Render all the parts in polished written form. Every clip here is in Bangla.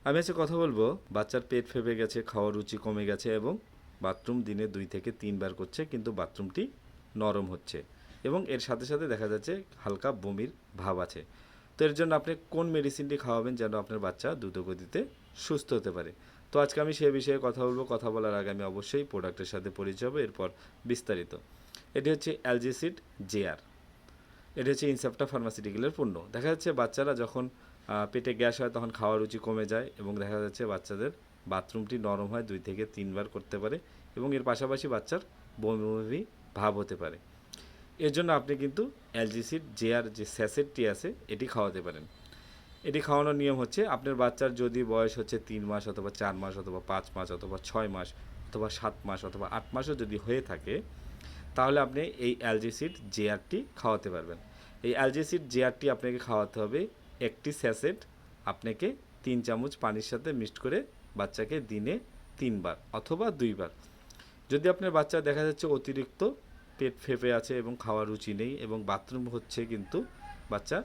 আমি আজকে কথা বলবো বাচ্চার পেট ফেঁপে গেছে, খাওয়ার রুচি কমে গেছে এবং বাথরুম দিনে 2 থেকে 3 বার করছে, কিন্তু বাথরুমটি নরম হচ্ছে এবং এর সাথে সাথে দেখা যাচ্ছে হালকা বমির ভাব আছে। তো এর জন্য আপনি কোন মেডিসিনটি খাওয়াবেন যেন আপনার বাচ্চা দ্রুতগতিতে সুস্থ হতে পারে? তো আজকে আমি সে বিষয়ে কথা বলবো। কথা বলার আগে আমি অবশ্যই প্রোডাক্টের সাথে পরিচয় হবো, এরপর বিস্তারিত। এটি হচ্ছে অ্যালজিসিড জেআর। এটা হচ্ছে ইনসেপ্টা ফার্মাসিউটিক্যালের পণ্য। দেখা যাচ্ছে বাচ্চারা যখন পেটে গ্যাস হয় তখন খাওয়ার রুচি কমে যায় এবং দেখা যাচ্ছে বাচ্চাদের বাথরুমটি নরম হয়, 2 থেকে 3 বার করতে পারে এবং এর পাশাপাশি বাচ্চার বমি বমি ভাব হতে পারে। এর জন্য আপনি কিন্তু অ্যালজিসিড জেআর যে স্যাসেটটি আছে এটি খাওয়াতে পারেন। এটি খাওয়ানোর নিয়ম হচ্ছে, আপনার বাচ্চার যদি বয়স হচ্ছে 3 মাস অথবা 4 মাস অথবা 5 মাস অথবা 6 মাস অথবা 7 মাস অথবা 8 মাসও যদি হয়ে থাকে, তাহলে আপনি এই অ্যালজিসিড জেআরটি খাওয়াতে পারবেন। এই অ্যালজিসিড জেআরটি আপনাকে খাওয়াতে হবে একটি স্যাসেট আপনাকে 3 চামচ পানির সাথে মিক্সড করে বাচ্চাকে দিনে 3 বার অথবা 2 বার। যদি আপনার বাচ্চা দেখা যাচ্ছে অতিরিক্ত পেট ফেঁপে আছে এবং খাওয়ার রুচি নেই এবং বাথরুম হচ্ছে, কিন্তু বাচ্চা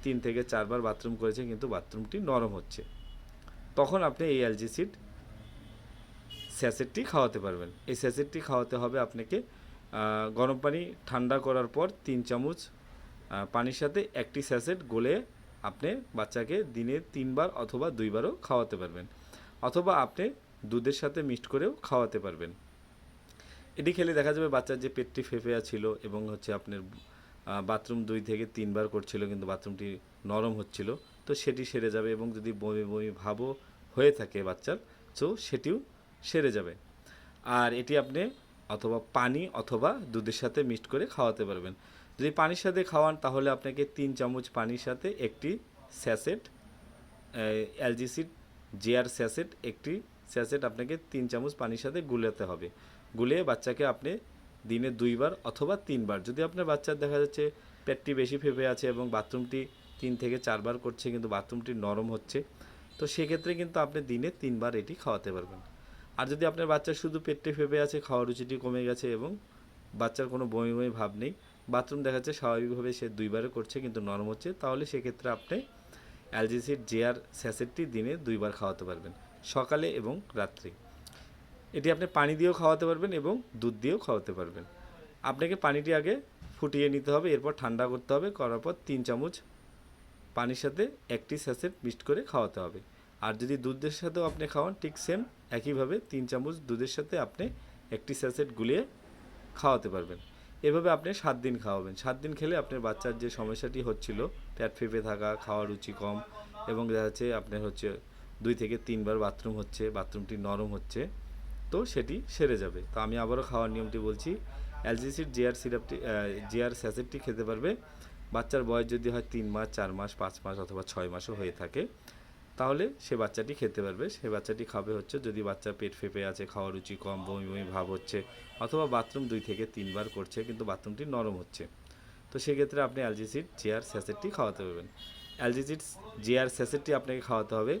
3 থেকে 4 বার বাথরুম করেছে কিন্তু বাথরুমটি নরম হচ্ছে, তখন আপনি এই অ্যালজিসিড স্যাসেটটি খাওয়াতে পারবেন। এই স্যাসেটটি খাওয়াতে হবে আপনাকে গরম পানি ঠান্ডা করার পর 3 চামচ পানির সাথে একটি স্যাসেট গলে আপনি বাচ্চাকে দিনে 3 বার অথবা 2 বারও খাওয়াতে পারবেন, অথবা আপনি দুধের সাথে মিক্সড করেও খাওয়াতে পারবেন। এটি খেলে দেখা যাবে বাচ্চার যে পেটটি ফেঁপে ছিল এবং হচ্ছে আপনার বাথরুম 2 থেকে 3 বার করছিল কিন্তু বাথরুমটি নরম হচ্ছিল, তো সেটি সেরে যাবে এবং যদি বমি বমি ভাবও হয়ে থাকে বাচ্চার, তো সেটিও সেরে যাবে। আর এটি আপনি অথবা পানি অথবা দুধের সাথে মিক্সড করে খাওয়াতে পারবেন। যদি পানির সাথে খাওয়ান তাহলে আপনাকে 3 চামচ পানির সাথে একটি স্যাসেট অ্যালজিসিড জেআর স্যাসেট, একটি স্যাসেট আপনাকে 3 চামচ পানির সাথে গুলাতে হবে। গুলিয়ে বাচ্চাকে আপনি দিনে 2 বার অথবা 3 বার, যদি আপনার বাচ্চার দেখা যাচ্ছে পেটটি বেশি ফেঁপে আছে এবং বাথরুমটি 3 থেকে 4 বার করছে কিন্তু বাথরুমটি নরম হচ্ছে, তো সেক্ষেত্রে কিন্তু আপনি দিনে 3 বার এটি খাওয়াতে পারবেন। আর যদি আপনার বাচ্চার শুধু পেটে ফেঁপে আছে, খাওয়ার রুচিটি কমে গেছে এবং বাচ্চার কোনো বমি বমি ভাব নেই, বাথরুম দেখা যাচ্ছে স্বাভাবিকভাবে সে 2 বারে করছে কিন্তু নরম হচ্ছে, তাহলে সেক্ষেত্রে আপনি অ্যালজিসিড জেআর স্যাসেটটি দিনে 2 বার খাওয়াতে পারবেন, সকালে এবং রাত্রে। এটি আপনি পানি দিয়েও খাওয়াতে পারবেন এবং দুধ দিয়েও খাওয়াতে পারবেন। আপনাকে পানিটি আগে ফুটিয়ে নিতে হবে, এরপর ঠান্ডা করতে হবে, করার পর 3 চামচ পানির সাথে একটি স্যাসেট মিক্সড করে খাওয়াতে হবে। আর যদি দুধের সাথেও আপনি খাওয়ান ঠিক সেম একইভাবে 3 চামচ দুধের সাথে আপনি একটি স্যাসেট গুলিয়ে খাওয়াতে পারবেন। এভাবে আপনি 7 দিন খাওয়াবেন। 7 দিন খেলে আপনার বাচ্চার যে সমস্যাটি হচ্ছিল, পেট ফেঁপে থাকা, খাওয়ার রুচি কম এবং দেখা যাচ্ছে আপনার হচ্ছে 2 থেকে 3 বার বাথরুম হচ্ছে, বাথরুমটি নরম হচ্ছে, তো সেটি সেরে যাবে। তো আমি আবারও খাওয়ার নিয়মটি বলছি। অ্যালজিসিড জেআর সিরাপটি জেআর স্যাসেটটি খেতে পারবে বাচ্চার বয়স যদি হয় 3 মাস, 4 মাস, 5 মাস অথবা 6 মাসও হয়ে থাকে, তাহলে সে বাচ্চাটি খেতে পারবে। সে বাচ্চাটি খাবে হচ্ছে যদি বাচ্চার পেট ফেঁপে আছে, খাওয়ার রুচি কম, বমি বমি ভাব হচ্ছে, অথবা বাথরুম 2 থেকে 3 বার করছে কিন্তু বাথরুমটি নরম হচ্ছে, তো সেক্ষেত্রে আপনি অ্যালজিসিড জেআর স্যাসেটটি খাওয়াতে পারবেন। অ্যালজিসিড জেআর স্যাসেটটি আপনাকে খাওয়াতে হবে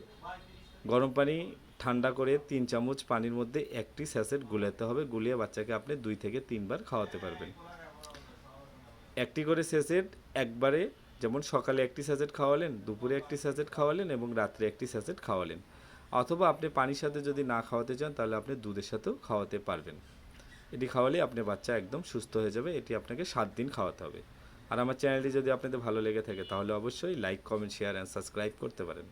গরম পানি ঠান্ডা করে 3 চামচ পানির মধ্যে একটি স্যাসেট গুলাতে হবে, গুলিয়ে বাচ্চাকে আপনি 2 থেকে 3 বার খাওয়াতে পারবেন। একটি করে স্যাসেট একবারে, যেমন সকালে একটি স্যাসেট খাওয়ালেন, দুপুরে একটি স্যাসেট খাওয়ালেন এবং রাত্রে একটি স্যাসেট খাওয়ালেন, অথবা আপনি পানির সাথে যদি না খাওয়াতে চান তাহলে আপনি দুধের সাথেও খাওয়াতে পারবেন। এটি খাওয়ালে আপনার বাচ্চা একদম সুস্থ হয়ে যাবে। এটি আপনাকে 7 দিন খাওয়াতে হবে। আর আমার চ্যানেলটি যদি আপনাদের ভালো লেগে থাকে তাহলে অবশ্যই like, comment, share and subscribe করতে পারেন।